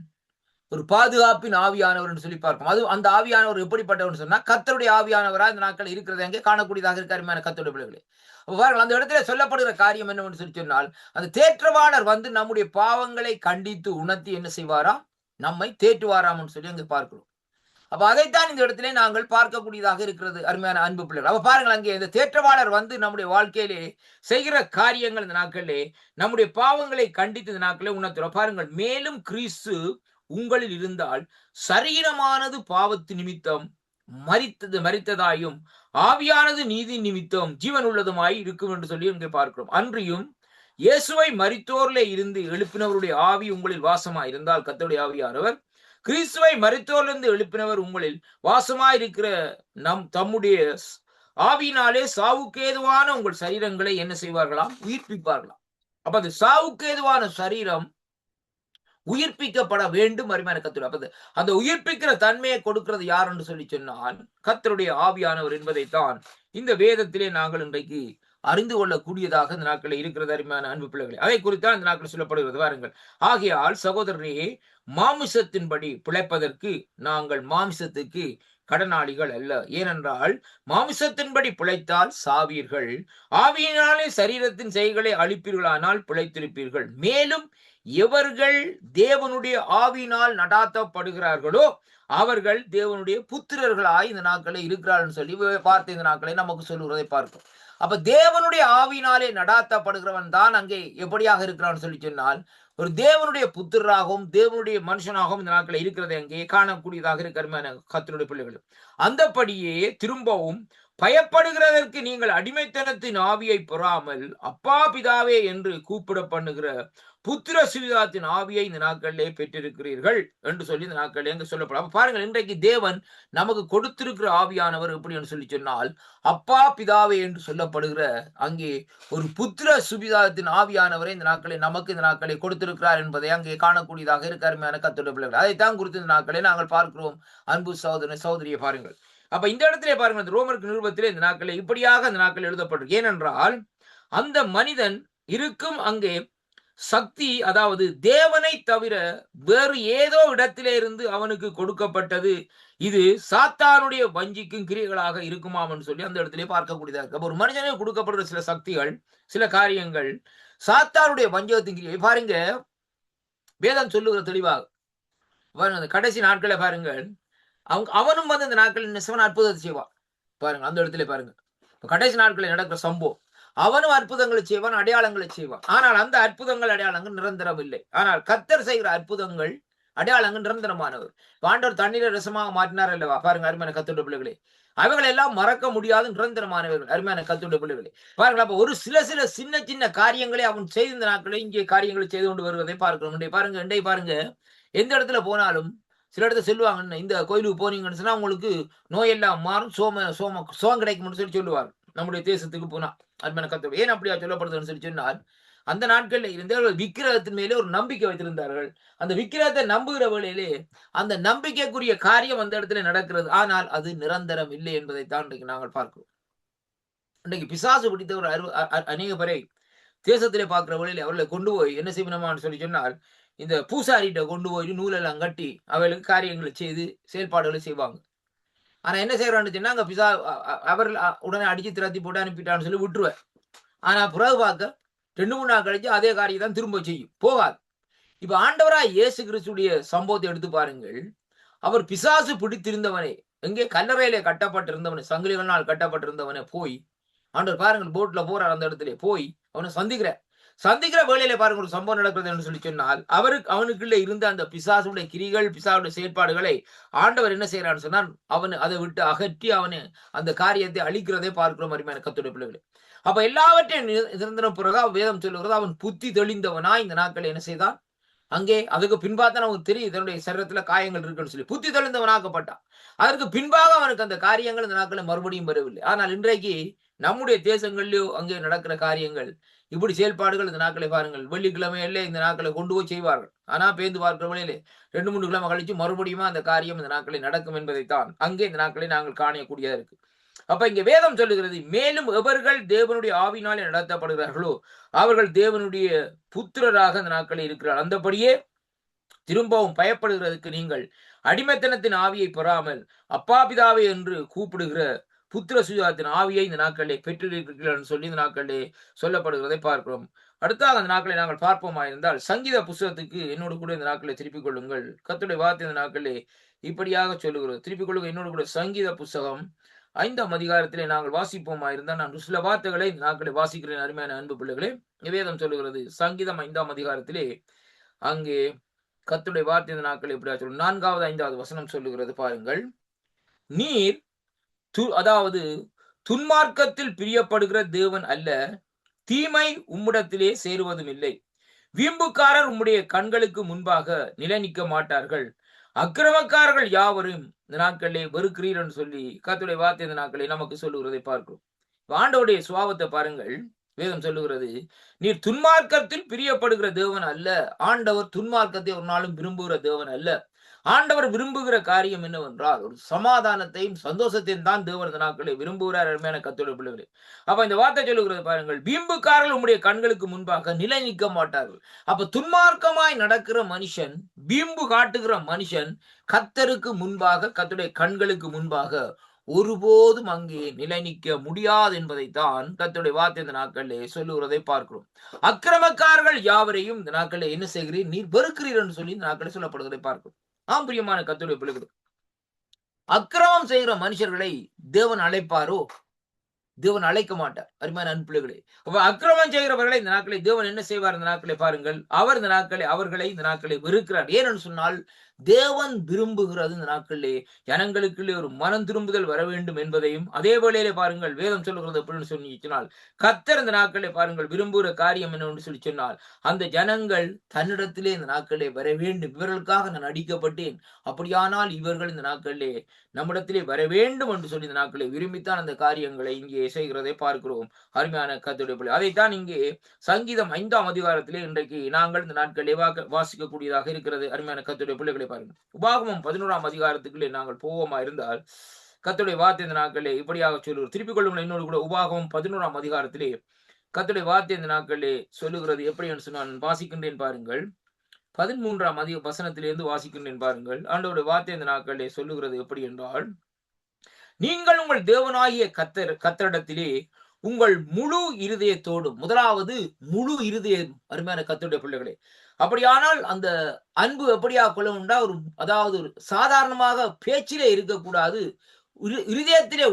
ஒரு பாதுகாப்பின் ஆவியானவர் சொல்லி பார்க்கும். அது அந்த ஆவியானவர் எப்படிப்பட்டவர் சொன்னா கர்த்தருடைய ஆவியானவரா இந்த நாட்கள் இருக்கிறது அங்கே காணக்கூடியதாக இருக்காருமான கர்த்தருடைய பிள்ளைகளே. அந்த இடத்துல சொல்லப்படுகிற காரியம் என்னவென்று சொல்லி சொன்னால், அந்த தேற்றவாளர் வந்து நம்முடைய பாவங்களை கண்டித்து உணர்த்தி என்ன செய்வாரா? நம்மை தேற்றுவாராம்னு சொல்லி அங்கே பார்க்கிறோம். அப்ப அதைத்தான் இந்த இடத்திலே நாங்கள் பார்க்கக்கூடியதாக இருக்கிறது அருமையான அன்பு பிள்ளைகள். அப்ப பாருங்கள், அங்கே இந்த தேற்றவாளர் வந்து நம்முடைய வாழ்க்கையிலே செய்கிற காரியங்கள் இந்த நாட்களிலே நம்முடைய பாவங்களை கண்டித்து இந்த நாட்களே உணர்த்துறோம். பாருங்கள், மேலும் கிறிஸ்து உங்களில் இருந்தால் சரீரமானது பாவத்து நிமித்தம் மரித்ததாயும் ஆவியானது நீதி நிமித்தம் ஜீவன் உள்ளதுமாய் இருக்கும் என்று சொல்லி இங்கே பார்க்கிறோம். அன்றியும் இயேசுவை மரித்தோர்ல இருந்து எழுப்பினவருடைய ஆவி உங்களில் வாசமாய் இருந்தால், கர்த்தருடைய ஆவியானவர் கிறிஸ்துவை மரித்தோரிலிருந்து எழுப்பினவர் உங்களில் வாசமாயிருக்கிற தம்முடைய ஆவியினாலே சாவுக்கேதுவான உங்கள் சரீரங்களை என்ன செய்வார்களாம்? உயிர்ப்பிப்பார்களாம். அப்ப அந்த சாவுக்கேதுவான சரீரம் உயிர்ப்பிக்கப்பட வேண்டும். அருமையான கர்த்தர், அந்த உயிர்ப்பிக்கிற தன்மையை கொடுக்கிறது யார் என்று சொல்லி சொன்னால் கர்த்தருடைய ஆவியானவர் என்பதைத்தான் இந்த வேதத்திலே நாங்கள் இன்றைக்கு அறிந்து கொள்ளக்கூடியதாக இந்த நாட்களில் இருக்கிறது. அருமையான அன்பு பிள்ளைகளை, அதை குறித்தான் இந்த நாட்கள் சொல்லப்படுகிறது. வாருங்கள், ஆகையால் சகோதரரே, மாமிசத்தின்படி பிழைப்பதற்கு நாங்கள் மாமிசத்துக்கு கடனாளிகள் அல்ல. ஏனென்றால் மாமிசத்தின்படி பிழைத்தால் சாவீர்கள், ஆவியினாலே சரீரத்தின் செய்களை அழிப்பீர்களானால் பிழைத்திருப்பீர்கள். மேலும் எவர்கள் தேவனுடைய ஆவியினால் நடாத்தப்படுகிறார்களோ அவர்கள் தேவனுடைய புத்திரர்களாய் இந்த நாட்களை இருக்கிறார்கள் சொல்லி பார்த்து இந்த நாட்களை நமக்கு சொல்லுவதை பார்க்கும். அப்ப தேவனுடைய ஆவியினாலே நடாத்தப்படுகிறவன் தான் அங்கே எப்படியாக இருக்கிறான்னு சொல்லி சொன்னால் ஒரு தேவனுடைய புத்திரராகவும் தேவனுடைய மனுஷனாகவும் இந்த நாட்களை இருக்கிறதை அங்கே காணக்கூடியதாக இருக்கிற கர்த்தருடைய பிள்ளைகள். அந்தபடியே திரும்பவும் பயப்படுகிறதற்கு நீங்கள் அடிமைத்தனத்தின் ஆவியை பெறாமல் அப்பா பிதாவே என்று கூப்பிட பண்ணுகிற புத்திர சுவிதாத்தின் ஆவியை இந்த நாட்களிலே பெற்றிருக்கிறீர்கள் என்று சொல்லி இந்த நாட்களிலே அங்கே சொல்லப்படும். பாருங்கள், இன்றைக்கு தேவன் நமக்கு கொடுத்திருக்கிற ஆவியானவர் எப்படி என்று சொல்லி சொன்னால் அப்பா பிதாவே என்று சொல்லப்படுகிற அங்கே ஒரு புத்திர சுவிதாத்தின் ஆவியானவரை இந்த நாட்களை நமக்கு இந்த நாட்களை கொடுத்திருக்கிறார் என்பதை அங்கே காணக்கூடியதாக இருக்கிற கர்த்தருடைய பிள்ளைகள். அதைத்தான் குறித்து இந்த நாட்களை நாங்கள் பார்க்கிறோம். அன்பு சகோதரியை பாருங்கள். அப்ப இந்த இடத்திலே பாருங்கள், இந்த ரோமருக்கு நிருபத்திலே இந்த நாட்களை இப்படியாக இந்த நாட்கள் எழுதப்பட்டிருக்கு. ஏனென்றால் அந்த மனிதன் இருக்கும் அங்கே சக்தி, அதாவது தேவனை தவிர வேறு ஏதோ இடத்திலே இருந்து அவனுக்கு கொடுக்கப்பட்டது. இது சாத்தானுடைய வஞ்சிக்கும் கிரியைகளாக இருக்குமாம் என்று சொல்லி அந்த இடத்திலே பார்க்கக்கூடியதாக இருக்கு. ஒரு மனிதனுக்கு கொடுக்கப்படுற சில சக்திகள், சில காரியங்கள் சாத்தானுடைய வஞ்சகத்தின் கிரியை. பாருங்க, வேதம் சொல்லுகிற தெளிவாக பாருங்க, அந்த கடைசி நாட்களை பாருங்கள், அவனும் வந்து இந்த நாட்களில் நிசவன் அற்புதத்தை செய்வான். பாருங்க, அந்த இடத்துல பாருங்க, கடைசி நாட்களில் நடக்கிற சம்பவம். அவனும் அற்புதங்களை செய்வான், அடையாளங்களை செய்வான். ஆனால் அந்த அற்புதங்கள் அடையாளங்கள் நிரந்தரம் இல்லை. ஆனால் கர்த்தர் செய்கிற அற்புதங்கள் அடையாளங்கள் நிரந்தரமானவர். ஆண்டவர் தண்ணீரை ரசமாக மாற்றினார் அல்லவா? பாருங்க அருமையான கர்த்தருடைய பிள்ளைகளே. அவைகள் எல்லாம் மறக்க முடியாத நிரந்தரமானவர்கள். அருமையான கர்த்தருடைய பிள்ளைகளே. பாருங்கள், அப்ப ஒரு சில சின்ன சின்ன காரியங்களை அவன் செய்த நாட்களை இங்கே காரியங்களை செய்து கொண்டு வருவதை பார்க்கிறோம். இன்றைய பாருங்க, எந்த இடத்துல போனாலும் சில இடத்துல சொல்லுவாங்க, இந்த கோயிலுக்கு போனீங்கன்னு சொன்னா உங்களுக்கு நோயெல்லாம் மாறும், சோகம் கிடைக்கும்னு சொல்லி சொல்லுவாங்க. நம்முடைய தேசத்துக்கு போனா அருமையான கர்த்தர். ஏன் அப்படியா சொல்லப்படுதுன்னு சொல்லி சொன்னால், அந்த நாட்கள்ல இருந்த விக்கிரகத்தின் மேலே ஒரு நம்பிக்கை வைத்திருந்தார்கள். அந்த விக்கிரகத்தை நம்புகிற வேளையிலே அந்த நம்பிக்கைக்குரிய காரியம் அந்த இடத்துல நடக்கிறது. ஆனால் அது நிரந்தரம் இல்லை என்பதைத்தான் இன்றைக்கு நாங்கள் பார்க்கிறோம். இன்றைக்கு பிசாசு பிடித்த ஒரு அநேக பேரை தேசத்திலே பார்க்கிற வழியில் அவர்களை கொண்டு போய் என்ன செய்யணுமான்னு சொல்லி சொன்னால், இந்த பூசாரிகிட்ட கொண்டு போய் நூலெல்லாம் கட்டி அவர்களுக்கு காரியங்களை செய்து செயல்பாடுகளை செய்வாங்க. ஆனா என்ன செய்யறான்னு சொன்னா, அங்க அவர்கள் உடனே அடிச்சு திரத்தி போட்டு அனுப்பிட்டான்னு சொல்லி விட்டுருவேன். ஆனா பிறகு பார்க்க 2-3 நாள் கழிச்சு அதே காரியம் தான் திரும்ப செய்யும், போகாது. இப்ப ஆண்டவராய் இயேசு கிறிஸ்துடைய சம்பவத்தை எடுத்து பாருங்கள். அவர் பிசாசு பிடித்திருந்தவனை, எங்கே கல்லறையிலே கட்டப்பட்டிருந்தவனை, சங்கிலிகளால் கட்டப்பட்டிருந்தவனை போய் ஆண்டவர் பாருங்கள் போட்ல போறார், அந்த இடத்துல போய் அவனை சந்திக்கிற வேளையில பாருங்க ஒரு சம்பவம் நடக்கிறது என்று சொல்லி சொன்னால், அவனுக்குள்ள இருந்த அந்த பிசாசுடைய கிரிகள், பிசாசுடைய செயல்பாடுகளை ஆண்டவர் என்ன செய்யறான்னு சொன்னால், அவன் அதை விட்டு அகற்றி அவனை அந்த காரியத்தை அழிக்கிறதை பார்க்கிறோம் அருமையான கர்த்தருடைய பிள்ளைகளே. அப்ப எல்லாவற்றையும் நிரந்தரம் பிறகு வேதம் சொல்லுகிறது, அவன் புத்தி தெளிந்தவனா இந்த நாட்கள் என்ன செய்தான், அங்கே அதுக்கு பின்பாத்தான் அவனுக்கு தெரியும் தன்னுடைய சரீரத்துல காயங்கள் இருக்குன்னு சொல்லி புத்தி தெளிந்தவனாக்கப்பட்டான். அதற்கு பின்பாக அவனுக்கு அந்த காரியங்கள் இந்த நாட்களை மறுபடியும் வரவில்லை. ஆனால் இன்றைக்கு நம்முடைய தேசங்களிலோ அங்கே நடக்கிற காரியங்கள் இப்படி செயல்பாடுகள் இந்த நாட்களை பாருங்கள். வெள்ளிக்கிழமையிலே இந்த நாட்களை கொண்டு போய் செய்வார்கள். ஆனா பேந்து பார்க்கிற வழியிலே 2-3 கிழமை கழிச்சு மறுபடியும் அந்த காரியம் இந்த நாட்களை நடக்கும் என்பதைத்தான் அங்கே இந்த நாட்களை நாங்கள் காணக்கூடியதா இருக்கு. அப்ப இங்க வேதம் சொல்லுகிறது, மேலும் எவர்கள் தேவனுடைய ஆவினாலே நடத்தப்படுகிறார்களோ அவர்கள் தேவனுடைய புத்திரராக இந்த நாட்களில் இருக்கிறார். அந்தபடியே திரும்பவும் பயப்படுகிறதுக்கு நீங்கள் அடிமைத்தனத்தின் ஆவியை பெறாமல் அப்பா பிதாவே என்று கூப்பிடுகிற புத்திர சுயாத்தின் ஆவியை இந்த நாட்களிலே பெற்றிருக்கிறீர்கள் சொல்லி இந்த நாட்களிலே சொல்லப்படுகிறதை பார்க்கிறோம். அடுத்தாக அந்த நாட்களை நாங்கள் பார்ப்போமா இருந்தால், சங்கீத புஸ்தகத்துக்கு என்னோடு கூட இந்த நாட்களை திருப்பிக் கொள்ளுங்கள். கர்த்தருடைய வார்த்தை இந்த நாட்களிலே இப்படியாக சொல்லுகிறது. திருப்பிக் கொள்ளுங்கள் என்னோடு கூட சங்கீத புஸ்தகம் 5ஆம் அதிகாரத்திலே நாங்கள் வாசிப்போமா இருந்தால், நான் சில வார்த்தைகளை இந்த நாட்களை வாசிக்கிறேன் அருமையான அன்பு பிள்ளைகளே. வேதம் சொல்லுகிறது சங்கீதம் 5ஆம் அதிகாரத்திலே அங்கே கர்த்தருடைய வார்த்தை இந்த நாட்கள் எப்படியா சொல்லும், 4வது 5வது வசனம் சொல்லுகிறது பாருங்கள். நீர் அதாவது துன்மார்க்கத்தில் பிரியப்படுகிற தேவன் அல்ல, தீமை உம்மிடத்திலே சேருவதும் இல்லை. வீம்புக்காரர் உம்முடைய கண்களுக்கு முன்பாக நிலை நிற்க மாட்டார்கள். அக்கிரமக்காரர்கள் யாவரும் இந்த நாட்களிலே வெறுக்கிறீர் என்று சொல்லி கர்த்தருடைய வார்த்தை இந்த நாட்களை நமக்கு சொல்லுகிறதை பார்க்கிறோம். ஆண்டவருடைய சுபாவத்தை பாருங்கள். வேதம் சொல்லுகிறது, நீர் துன்மார்க்கத்தில் பிரியப்படுகிற தேவன் அல்ல. ஆண்டவர் துன்மார்க்கத்தை ஒரு நாளும் விரும்புகிற தேவன் அல்ல. ஆண்டவர் விரும்புகிற காரியம் என்னவென்றால் ஒரு சமாதானத்தையும் சந்தோஷத்தையும் தான் தேவன் இந்த நாட்களை விரும்புகிறார் அருமையான கர்த்தருடைய பிள்ளைகளே. அப்ப இந்த வார்த்தை சொல்லுகிறது பாருங்கள், வீம்புக்காரர்கள் உம்முடைய கண்களுக்கு முன்பாக நிலை நிற்க மாட்டார்கள். அப்ப துன்மார்க்கமாய் நடக்கிற மனுஷன், வீம்பு காட்டுகிற மனுஷன் கர்த்தருக்கு முன்பாக, கர்த்தருடைய கண்களுக்கு முன்பாக ஒருபோதும் அங்கே நிலை நிற்க முடியாது என்பதைத்தான் கர்த்தருடைய வார்த்தை இந்த நாட்களிலே சொல்லுகிறதை பார்க்கிறோம். அக்கிரமக்காரர்கள் யாவரையும் இந்த நாட்களில் என்ன செய்கிறீர், நீர் வெறுக்கிறீர் என்று சொல்லி இந்த நாட்களில் சொல்லப்படுவதை பார்க்கிறோம். பிரியமான கர்த்தருடைய பிள்ளைகளே, அக்கிரமம் செய்கிற மனுஷர்களை தேவன் அழைப்பாரோ? தேவன் அழைக்க மாட்டார் அருமையான அன்பு பிள்ளைகளே. அப்ப அக்கிரமம் செய்கிறவர்களை இந்த நாட்களை தேவன் என்ன செய்வார் இந்த நாட்களை பாருங்கள், அவர் இந்த நாட்களை அவர்களை இந்த நாட்களை வெறுக்கிறார். ஏனென்று சொன்னால் தேவன் விரும்புகிறது இந்த நாட்களிலே ஜனங்களுக்குள்ளே ஒரு மனம் திரும்புதல் வர வேண்டும் என்பதையும், அதே வேளையிலே பாருங்கள் வேதம் சொல்லுகிறது அப்படின்னு சொல்லி சொன்னால், கர்த்தர் இந்த நாட்களை பாருங்கள் விரும்புகிற காரியம் என்னவென்று சொல்லி சொன்னால், அந்த ஜனங்கள் தன்னிடத்திலே இந்த நாட்களே வர வேண்டும். இவர்களுக்காக நான் அடிக்கப்பட்டேன், அப்படியானால் இவர்கள் இந்த நாட்களிலே நம்மிடத்திலே வர வேண்டும் என்று சொல்லி இந்த நாட்களை விரும்பித்தான் அந்த காரியங்களை இங்கே செய்கிறதை பார்க்கிறோம் அருமையான கர்த்தருடைய பிள்ளை. அதைத்தான் இங்கே சங்கீதம் 5ஆம் அதிகாரத்திலே இன்றைக்கு நாங்கள் இந்த நாட்களிலே வாசிக்கக்கூடியதாக இருக்கிறது அருமையான கர்த்தருடைய பிள்ளைகளை பாருங்கள். உபாகமம் 11ஆம் அதிகாரத்துக்குள்ளே நாங்கள் போவோமா இருந்தால், கர்த்தருடைய வார்த்தை இந்த நாட்களிலே இப்படியாக சொல்லுவது. திருப்பிக் கொள்ளுங்கள் என்னோடு கூட உபாகமம் 11ஆம் அதிகாரத்திலே கர்த்தருடைய வார்த்தை இந்த நாட்களிலே சொல்லுகிறது. எப்படி என்று நான் வாசிக்கின்றேன் பாருங்கள். 13ஆம் வசனத்திலிருந்து வாசிக்கின்றேன் பாருங்கள். ஆண்டவருடைய வார்த்தை இந்த நாட்களிலே சொல்லுகிறது எப்படி என்றால், நீங்கள் உங்கள் தேவனாகிய கர்த்தரிடத்திலே உங்கள் முழு இருதயத்தோடும், முதலாவது முழு இருதயம் அருமையான கர்த்தருடைய பிள்ளைகளே. அப்படியானால் அந்த அன்பு எப்படியா கொள்ளணும்னா, அதாவது ஒரு சாதாரணமாக பேச்சிலே இருக்கக்கூடாது, இருதயத்திலே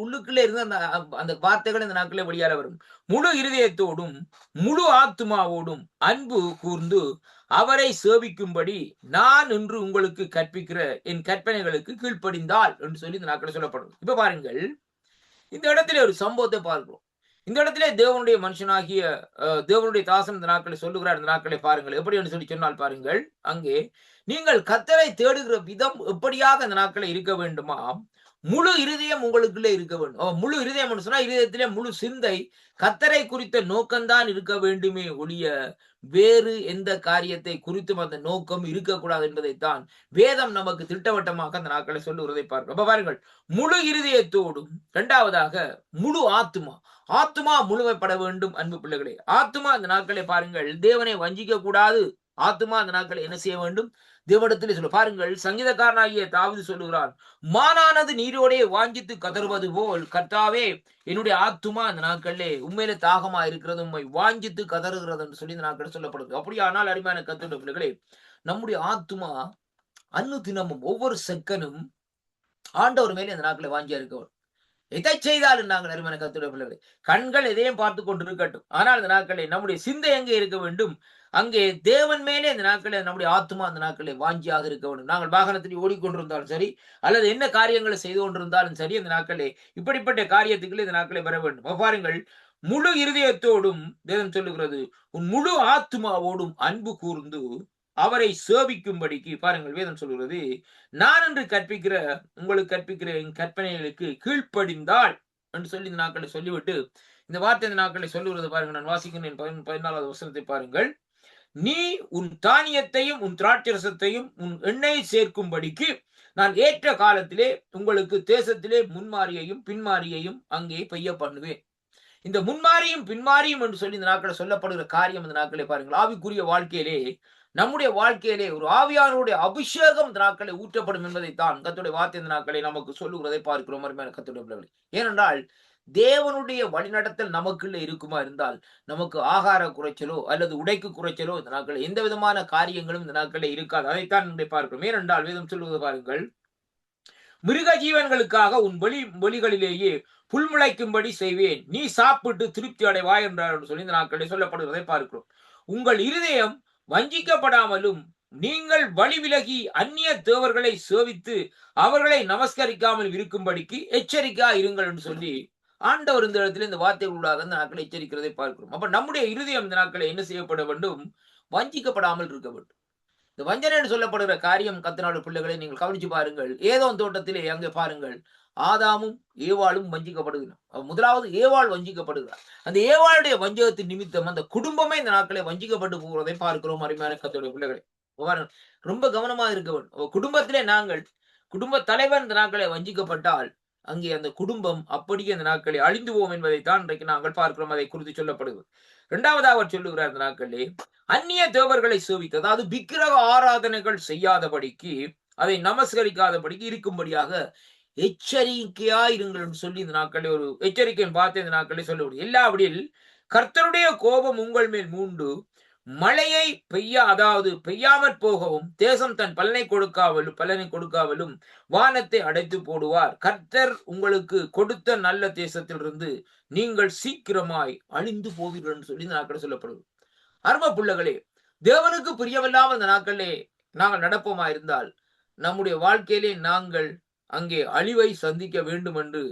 உள்ளுக்குள்ளே இருந்த அந்த வார்த்தைகள் இந்த நாட்களே வெளியால வரும். முழு இருதயத்தோடும் முழு ஆத்துமாவோடும் அன்பு கூர்ந்து அவரை சேவிக்கும்படி நான் இன்று உங்களுக்கு கற்பிக்கிற என் கற்பனைகளுக்கு கீழ்ப்படிந்தால் என்று சொல்லி இந்த நாட்களை சொல்லப்படும். இப்ப பாருங்கள், இந்த இடத்திலே ஒரு சம்பவத்தை பார்க்கிறோம். இந்த இடத்திலே தேவனுடைய மனுஷனாகிய தேவனுடைய தாசன் இந்த நாட்களை சொல்லுகிறார். இந்த நாட்களை பாருங்கள் எப்படி என்று சொல்லி சொன்னால் பாருங்கள், அங்கே நீங்கள் கர்த்தரை தேடுகிற விதம் எப்படியாக இந்த நாட்களை இருக்க வேண்டுமா, முழு இருதயம் உங்களுக்குள்ளே இருக்க வேண்டும். முழு இருதயம் சொன்னா இருதயத்திலே முழு சிந்தை கர்த்தரை குறித்த நோக்கம்தான் இருக்க வேண்டுமே ஒழிய வேறு எந்த காரியத்தை குறித்தும் அந்த நோக்கம் இருக்கக்கூடாது என்பதைத்தான் வேதம் நமக்கு திட்டவட்டமாக அந்த நாட்களை சொல்லுகிறதை பார்க்கிறோம். அப்ப பாருங்கள், முழு இருதயத்தோடும், இரண்டாவதாக முழு ஆத்துமா, ஆத்துமா முழுமைப்பட வேண்டும். அன்பு பிள்ளைகளே, ஆத்துமா இந்த நாட்களை பாருங்கள் தேவனை வஞ்சிக்க கூடாது. ஆத்துமா அந்த நாட்களை என்ன செய்ய வேண்டும், தேவனிடத்திலே சொல்ல பாருங்கள். சங்கீதக்காரனாகிய தாவீது சொல்லுகிறான், மானானது நீரோடே வாஞ்சித்து கதறுவது போல் கர்த்தாவே என்னுடைய ஆத்துமா இந்த நாட்களிலே உண்மையிலே தாகமா இருக்கிறது, உண்மை வாஞ்சித்து கதறுகிறது என்று சொல்லி இந்த நாட்கள் சொல்லப்படுது. அப்படியானால் அருமையான கர்த்தருடைய பிள்ளைகளே, நம்முடைய ஆத்துமா அன்னு தினமும் ஒவ்வொரு செகண்டும் ஆண்டவர் மேலே இந்த நாட்களை வாஞ்சியா இருக்கவர். எதை செய்தாலும் நாங்கள் அருமையான கர்த்தருடைய பிள்ளைகளே, கண்கள் எதையும் பார்த்து கொண்டு இருக்கட்டும், ஆனால் இந்த நாட்களில் நம்முடைய சிந்தை எங்கே இருக்க வேண்டும், அங்கே தேவன் மேலே இந்த நாட்களில் நம்முடைய ஆத்மா அந்த நாட்களில் வாஞ்சியாக இருக்க வேண்டும். நாங்கள் வாகனத்தில் ஓடிக்கொண்டிருந்தாலும் சரி, அல்லது என்ன காரியங்களை செய்து கொண்டிருந்தாலும் சரி, இந்த நாட்களே இப்படிப்பட்ட காரியத்துக்கு இந்த நாட்களை வர வேண்டும். பாருங்கள், முழு இருதயத்தோடும் தேவன் சொல்லுகிறது, உன் முழு ஆத்மாவோடும் அன்பு கூர்ந்து அவரை சேவிக்கும்படிக்கு பாருங்கள், வேதம் சொல்கிறது, நான் என்று கற்பிக்கிற உங்களுக்கு கற்பிக்கிற என் கற்பனைகளுக்கு கீழ்ப்படிந்தால் என்று சொல்லி இந்த நாட்களை சொல்லிவிட்டு இந்த வார்த்தை இந்த நாட்களை சொல்லுகிறது பாருங்கள். நான் வாசிக்கிறேன் 14வது வசனத்தை பாருங்கள். நீ உன் தானியத்தையும் உன் திராட்சரசத்தையும் உன் எண்ணெயை சேர்க்கும்படிக்கு நான் ஏற்ற காலத்திலே உங்களுக்கு தேசத்திலே முன்மாரியையும் பின்மாரியையும் அங்கே பெய்ய பண்ணுவேன். இந்த முன்மாரியும் பின்மாரியும் என்று சொல்லி இந்த நாட்களை சொல்லப்படுகிற காரியம் இந்த நாட்களை பாருங்கள், ஆவிக்குரிய வாழ்க்கையிலே நம்முடைய வாழ்க்கையிலே ஒரு ஆவியானவருடைய அபிஷேகம் இந்த நாட்களை ஊற்றப்படும் என்பதைத்தான் கர்த்தருடைய வார்த்தை இந்த நாட்களை நமக்கு சொல்லுகிறதை பார்க்கிறோம். கர்த்தருடைய பிள்ளைகளே, ஏனென்றால் தேவனுடைய வழிநடத்தல் நமக்குள்ள இருக்குமா இருந்தால் நமக்கு ஆகார குறைச்சலோ அல்லது உடைக்கு குறைச்சலோ இந்த நாட்கள் எந்த விதமான காரியங்களும் இந்த நாட்களில் இருக்காது. அதைத்தான் பார்க்கிறோம். ஏனென்றால் வேதம் சொல்லுவது பாருங்கள், மிருக ஜீவன்களுக்காக உன் வெளிகளிலேயே புல் முளைக்கும்படி செய்வேன், நீ சாப்பிட்டு திருப்தி அடைவாய் என்றார் சொல்லி இந்த நாட்களில் சொல்லப்படுவதை பார்க்கிறோம். உங்கள் இருதயம் வஞ்சிக்கப்படாமலும் நீங்கள் வழி விலகி அந்நிய தேவர்களை சேவித்து அவர்களை நமஸ்கரிக்காமல் இருக்கும்படிக்கு எச்சரிக்கையா இருங்கள் என்று சொல்லி ஆண்டவர் இந்த இடத்துல இந்த வார்த்தைகளூடாக இந்த நாட்களை எச்சரிக்கிறதை பார்க்கிறோம். அப்ப நம்முடைய இருதயம் இந்த நாட்களை என்ன செய்யப்பட வேண்டும், வஞ்சிக்கப்படாமல் இருக்க வேண்டும். இந்த வஞ்சனை என்று சொல்லப்படுகிற காரியம் கர்த்தருடைய பிள்ளைகளை நீங்கள் கவனிச்சு பாருங்கள். ஏதோ தோட்டத்திலே அங்கே பாருங்கள், ஆதாமும் ஏவாளும் வஞ்சிக்கப்படுகிறார். முதலாவது ஏவாள் வஞ்சிக்கப்படுகிறார். அந்த ஏவாளுடைய வஞ்சகத்தின் நிமித்தம் அந்த குடும்பமே இந்த நாட்களை வஞ்சிக்கப்பட்டு போகிறதை பார்க்கிறோம். அருமையான கர்த்தருடைய பிள்ளைகளை ரொம்ப கவனமாக இருக்க வேண்டும். குடும்பத்திலே நாங்கள் குடும்ப தலைவர் இந்த நாட்களை வஞ்சிக்கப்பட்டால் அங்கே அந்த குடும்பம் அப்படியே அந்த நாட்களை அழிந்து போவோம் என்பதைத்தான் இன்றைக்கு நாங்கள் பார்க்கிறோம். அதை குறித்து சொல்லப்படுகிறது. இரண்டாவதாக அவர் சொல்லுகிறார், இந்த நாட்களே அந்நிய தேவர்களை சேவித்து, அதாவது விக்கிரக ஆராதனைகள் செய்யாதபடிக்கு அதை நமஸ்கரிக்காதபடிக்கு இருக்கும்படியாக எச்சரிக்கையா இருங்கள் என்று சொல்லி இந்த நாட்களே ஒரு எச்சரிக்கை பார்த்து இந்த நாட்களே சொல்லக்கூடிய எல்லாவற்றில் கர்த்தருடைய கோபம் உங்கள் மேல் மூண்டு மழையை அதாவது பெய்யாமற் போகவும் தேசம் தன் பலனை கொடுக்காமலும் வானத்தை அடைத்து போடுவார். கர்த்தர் உங்களுக்கு கொடுத்த நல்ல தேசத்திலிருந்து நீங்கள் சீக்கிரமாய் அழிந்து போவீர்கள் சொல்லி இந்த நாட்கள் சொல்லப்படுது. அருமை பிள்ளைகளே, தேவனுக்கு பிரியமில்லாமல் இந்த நாட்களே நாங்கள் நடப்போமா இருந்தால் நம்முடைய வாழ்க்கையிலே நாங்கள் அங்கே அழிவை சந்திக்க வேண்டும் என்று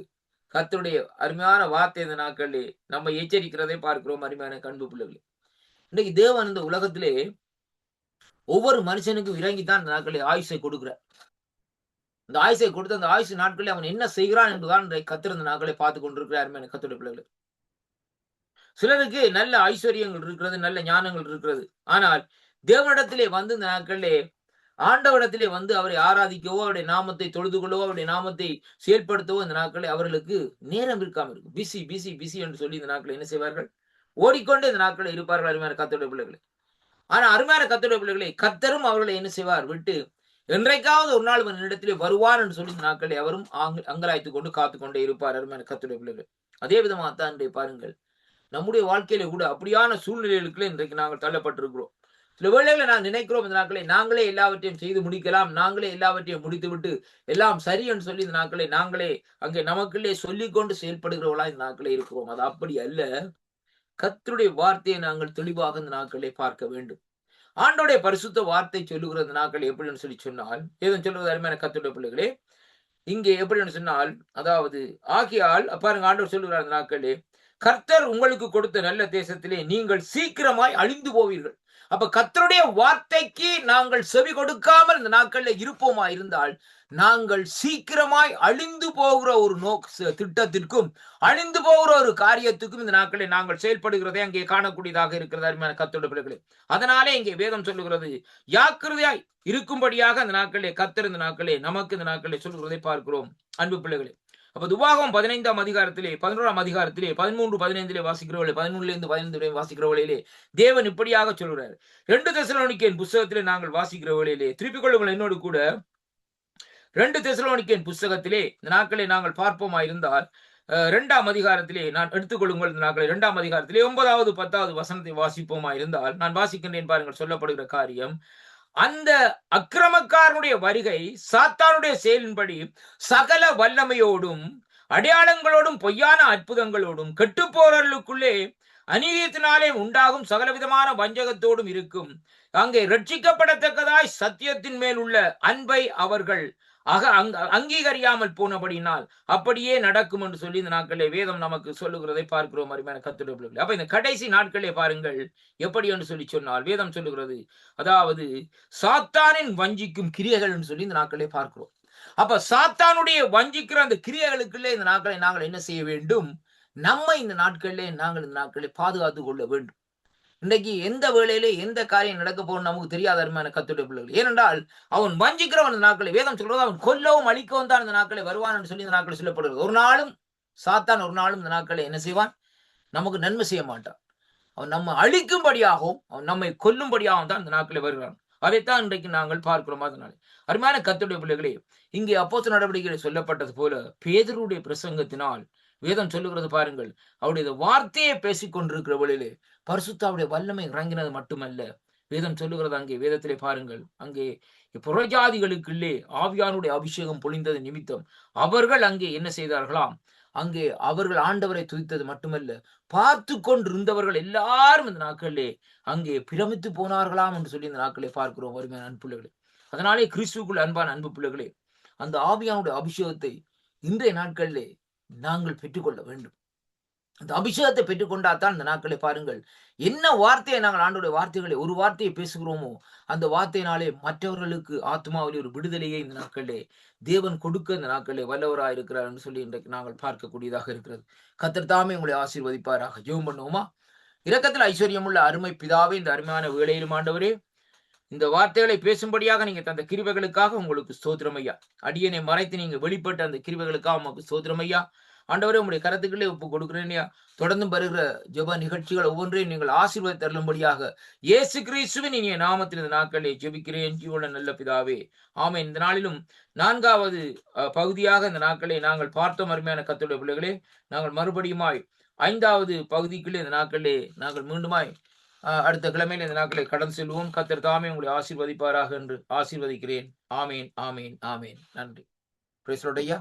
கர்த்தருடைய அருமையான வார்த்தை இந்த நாட்களே நம்ம எச்சரிக்கிறதை பார்க்கிறோம். அருமையான கண்பு பிள்ளைகளே, இன்னைக்கு தேவன் இந்த உலகத்திலே ஒவ்வொரு மனுஷனுக்கும் இறங்கித்தான் இந்த நாட்களில் ஆயுசை கொடுக்கிறார். இந்த ஆயுசை கொடுத்த அந்த ஆயுசு நாட்களில் அவன் என்ன செய்கிறான் என்றுதான் கர்த்தர் இந்த நாட்களை பார்த்து கொண்டிருக்கிறார். கர்த்தருடைய பிள்ளைகள், சிலருக்கு நல்ல ஐஸ்வர்யங்கள் இருக்கிறது, நல்ல ஞானங்கள் இருக்கிறது. ஆனால் தேவனிடத்திலே வந்து இந்த நாட்களிலே ஆண்டவரிடத்திலே வந்து அவரை ஆராதிக்கவோ அவருடைய நாமத்தை தொழுது கொள்ளவோ அவருடைய நாமத்தை செயல்படுத்தவோ இந்த நாட்களை அவர்களுக்கு நேரம் இருக்காம இருக்கும். பிசி பிசி பிசி என்று சொல்லி இந்த நாட்களை என்ன செய்வார்கள், ஓடிக்கொண்டு இந்த நாட்களை இருப்பார்கள். அருமையான கர்த்தருடைய பிள்ளைகளை, ஆனா அருமையான கர்த்தருடைய பிள்ளைகளை கர்த்தரும் அவர்களை என்ன செய்வார், விட்டு என்றைக்காவது ஒரு நாள் இடத்திலே வருவார் என்று சொல்லி இந்த நாட்களை அவரும் அங்கலாய்த்து கொண்டு காத்து கொண்டே இருப்பார். அருமையான கர்த்தருடைய பிள்ளைகள், அதே விதமாகத்தான் பாருங்கள் நம்முடைய வாழ்க்கையில கூட அப்படியான சூழ்நிலைகளுக்குள்ள இன்றைக்கு நாங்கள் தள்ளப்பட்டிருக்கிறோம். சில வேளைகளை நான் நினைக்கிறோம் இந்த நாட்களை நாங்களே எல்லாவற்றையும் செய்து முடிக்கலாம், நாங்களே எல்லாவற்றையும் முடித்துவிட்டு எல்லாம் சரி என்று சொல்லி இந்த நாட்களை நாங்களே அங்கே நமக்குள்ளே சொல்லிக்கொண்டு செயல்படுகிறவர்களா இந்த நாட்களே இருக்கிறோம். அது அப்படி அல்ல. கர்த்தருடைய வார்த்தையை நாங்கள் தெளிவாக இந்த நாட்களை பார்க்க வேண்டும். ஆண்டோடைய பரிசுத்த வார்த்தை சொல்லுகிற இந்த நாட்கள் எப்படின்னு சொல்லி சொன்னால், ஏதும் சொல்லுவது அருமையான கர்த்தருடைய பிள்ளைகளே, இங்கே எப்படின்னு சொன்னால், அதாவது ஆகையால் பாருங்க ஆண்டவர் சொல்லுகிறார் இந்த நாட்களே, கர்த்தர் உங்களுக்கு கொடுத்த நல்ல தேசத்திலே நீங்கள் சீக்கிரமாய் அழிந்து போவீர்கள். அப்ப கர்த்தருடைய வார்த்தைக்கு நாங்கள் செவி கொடுக்காமல் இந்த நாட்கள்ல இருப்போமா இருந்தால், நாங்கள் சீக்கிரமாய் அழிந்து போகிற ஒரு திட்டத்திற்கும் அழிந்து போகிற ஒரு காரியத்துக்கும் இந்த நாட்களை நாங்கள் செயல்படுகிறதை அங்கே காணக்கூடியதாக இருக்கிறது அருமையான கர்த்தருடைய பிள்ளைகளே. அதனாலே இங்கே வேதம் சொல்லுகிறது, ஜாக்கிரதையாய் இருக்கும்படியாக அந்த நாட்களே கர்த்தர் இந்த நாட்களே நமக்கு இந்த நாட்களை சொல்லுகிறதை பார்க்கிறோம் அன்பு பிள்ளைகளே. அப்ப துபாகம் 15ஆம் அதிகாரத்திலே 11ஆம் அதிகாரத்திலே 13, 15 வாசிக்கிறவர்களே, 11 15 வாசிக்கிறவர்களே தேவன் இப்படியாக சொல்கிறார். 2 தெசலோனிக்கேயன் புத்தகத்திலே நாங்கள் வாசிக்கிறவர்களே, திருப்பிக் கொள்ளுங்கள் என்னோடு கூட. 2 தெசலோனிக்கேயன் புத்தகத்திலே இந்த நாட்களை நாங்கள் பார்ப்போமா இருந்தால், 2ஆம் அதிகாரத்திலே நான் எடுத்துக்கொள்ளுங்கள் இந்த நாட்களை 2ஆம் அதிகாரத்திலே 9வது 10வது வசனத்தை வாசிப்போமா இருந்தால், நான் வாசிக்கின்றேன் பாருங்கள் சொல்லப்படுகிற காரியம். அந்த அக்கிரமக்காரனுடைய வருகை சாத்தானுடைய செயலின்படி சகல வல்லமையோடும் அடையாளங்களோடும் பொய்யான அற்புதங்களோடும் கெட்டுப்போறவர்களுக்குள்ளே அநீதியினாலே உண்டாகும் சகலவிதமான வஞ்சகத்தோடும் இருக்கும். அங்கே ரட்சிக்கப்படத்தக்கதாய் சத்தியத்தின் மேல் உள்ள அன்பை அவர்கள் அங்கீகரியாமல் போனபடினால் அப்படியே நடக்கும் என்று சொல்லி இந்த நாட்களே வேதம் நமக்கு சொல்லுகிறதை பார்க்கிறோம் அருமையான கர்த்தருடைய பிள்ளைகளே. அப்ப இந்த கடைசி நாட்களே பாருங்கள் எப்படி என்று சொல்லி சொன்னால் வேதம் சொல்லுகிறது, அதாவது சாத்தானின் வஞ்சிக்கும் கிரியைகள் என்று சொல்லி இந்த நாட்களே பார்க்கிறோம். அப்ப சாத்தானுடைய வஞ்சிக்கிற அந்த கிரியைகளுக்குள்ளே இந்த நாட்களை நாங்கள் என்ன செய்ய வேண்டும்? நம்மை இந்த நாட்களிலே நாங்கள் இந்த நாட்களை பாதுகாத்துக் கொள்ள வேண்டும். இன்னைக்கு எந்த வேளையிலே எந்த காரியம் நடக்க போகணும் நமக்கு தெரியாத அருமையான கர்த்தருடைய பிள்ளைகள். ஏனென்றால் அவன் வஞ்சிக்கிறவன் இந்த நாட்களை வேதம் சொல்றது, அவன் கொல்லவும் அழிக்கவும் தான் இந்த நாட்களை வருவான் என்று சொல்லி இந்த நாட்களை சொல்லப்படுகிறது. ஒரு நாளும் சாத்தான் ஒரு நாளும் இந்த நாட்களை என்ன செய்வான்? நமக்கு நன்மை செய்ய மாட்டான். அவன் நம்ம அழிக்கும்படியாகவும் அவன் நம்மை கொல்லும்படியாகவும் தான் இந்த நாட்களை வருகிறான். அதைத்தான் இன்றைக்கு நாங்கள் பார்க்கிறோம். அதனால அருமையான கர்த்தருடைய பிள்ளைகளே, இங்கே அப்போஸ்தலர் நடவடிக்கைகள் சொல்லப்பட்டது போல பேதுருடைய பிரசங்கத்தினால் வேதம் சொல்லுகிறது பாருங்கள், அவருடைய வார்த்தையை பேசிக் கொண்டிருக்கிற வழியிலே பரிசுத்தாவுடைய வல்லமை இறங்கினது மட்டுமல்ல, வேதம் சொல்லுகிறது அங்கே வேதத்திலே பாருங்கள், அங்கே புறஜாதிகளுக்குள்ளே ஆவியானுடைய அபிஷேகம் பொழிந்தது நிமித்தம் அவர்கள் அங்கே என்ன செய்தார்களாம்? அங்கே அவர்கள் ஆண்டவரை துதித்தது மட்டுமல்ல, பார்த்து கொண்டிருந்தவர்கள் எல்லாரும் இந்த நாட்களிலே அங்கே பிரமித்து போனார்களாம் என்று சொல்லி இந்த நாட்களை பார்க்கிறோம் அருமையான அன்பு பிள்ளைகளே. அதனாலே கிறிஸ்துவுக்குள் அன்பான அன்பு பிள்ளைகளே, அந்த ஆவியானுடைய அபிஷேகத்தை இன்றைய நாட்களிலே நாங்கள் பெற்றுக்கொள்ள வேண்டும். அந்த அபிஷேகத்தை பெற்றுக்கொண்டாத்தான் இந்த நாட்களை பாருங்கள், என்ன வார்த்தையை நாங்கள் ஆண்டோடைய வார்த்தைகளை ஒரு வார்த்தையை பேசுகிறோமோ அந்த வார்த்தையினாலே மற்றவர்களுக்கு ஆத்மாவிலே ஒரு விடுதலையை இந்த நாட்களிலே தேவன் கொடுக்க இந்த நாட்களிலே வல்லவராக இருக்கிறார் என்று சொல்லி இன்றைக்கு நாங்கள் பார்க்கக்கூடியதாக இருக்கிறது. கர்த்தர் தாமே உங்களை ஆசீர்வதிப்பாராக. ஜெபம் பண்ணுவோமா? இரக்கத்தில் ஐஸ்வர்யமுள்ள அருமை பிதாவே, இந்த அருமையான வேளையிலும் ஆண்டவரே, இந்த வார்த்தைகளை பேசும்படியாக நீங்க தந்த கிருபைகளுக்காக உங்களுக்கு ஸ்தோத்திரம் ஐயா. அடியனை மறைத்து நீங்க வெளிப்பட்ட அந்த கிருபைகளுக்காக உங்களுக்கு ஸ்தோத்திரம் ஐயா. ஆண்டவரே, உங்களுடைய கரத்துக்களே ஒப்பு கொடுக்கிறேன். தொடர்ந்து வருகிற ஜெப நிகழ்ச்சிகள் ஒவ்வொன்றையும் நீங்கள் ஆசீர்வாதம் தரும்படியாக இயேசு கிறிஸ்துவின் இனிய நாமத்தில் இந்த நாட்களை ஜெபிக்கிறேன் ஜீவனுள்ள நல்ல பிதாவே, ஆமென். இந்த நாளிலும் 4வது பகுதியாக இந்த நாட்களை நாங்கள் பார்த்தோம் அருமையான கர்த்தருடைய பிள்ளைகளே. நாங்கள் மறுபடியுமாய் 5வது பகுதிக்குள்ளே இந்த நாட்களிலே நாங்கள் மீண்டுமாய் அடுத்த கிழமையில் இந்த நாட்களை கடந்து செல்வோம். கர்த்தர் தாமே உங்களை ஆசீர்வதிப்பாராக என்று ஆசீர்வதிக்கிறேன். ஆமேன், ஆமேன், ஆமேன். நன்றி. பிரைஸ் லார்ட் ஐயா.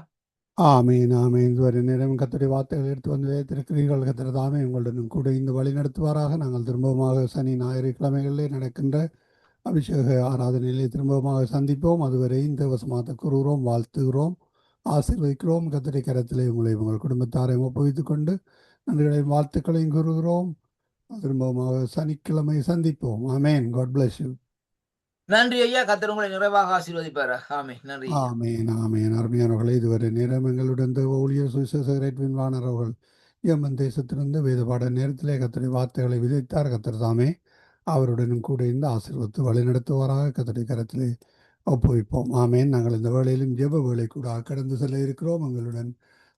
ஆமீன், ஆமீன். இதுவரை நேரம் கர்த்தருடைய வார்த்தைகள் எடுத்து வந்து வைத்திருக்கிறீர்கள். கர்த்தர் தாமே உங்களுடன் கூட இந்த வழி நடத்துவாராக. நாங்கள் திரும்பமாக சனி ஞாயிறு கிழமைகளிலே நடக்கின்ற அபிஷேக ஆராதனையிலே திரும்பமாக சந்திப்போம். அதுவரை இந்த வசமாத்த கூறுகிறோம், வாழ்த்துகிறோம், ஆசீர்வதிக்கிறோம். கர்த்தருடைய கரத்திலே உங்களை உங்கள் குடும்பத்தாரையும் ஒப்புவித்துக் கொண்டு நன்றிகளையும் வாழ்த்துக்களையும் கூறுகிறோம். திரும்பமாக சனிக்கிழமை சந்திப்போம். ஆமேன். God bless you. நன்றி ஐயா. கர்த்தர் உங்களை நிறைவாக ஆசீர்வதிப்பார். ஆமென். நன்றி. ஆமேன், ஆமேன். அருமையானவர்களே, இதுவரை நேரம் எங்களுடன் ஊழியர் சுவிசேஷகர் வாணர் அவர்கள் யமன் தேசத்திலிருந்து வேதபாட நேரத்திலே கர்த்தருடைய வார்த்தைகளை விதைத்தார். கர்த்தர் தாமே அவருடனும் கூட இந்த ஆசீர்வத்து வழிநடத்துவாராக. கர்த்தருடைய கரத்திலே ஒப்புவிப்போம். ஆமேன். நாங்கள் இந்த வேளையிலும் ஜெப வேலை கூட கடந்து செல்ல இருக்கிறோம். எங்களுடன்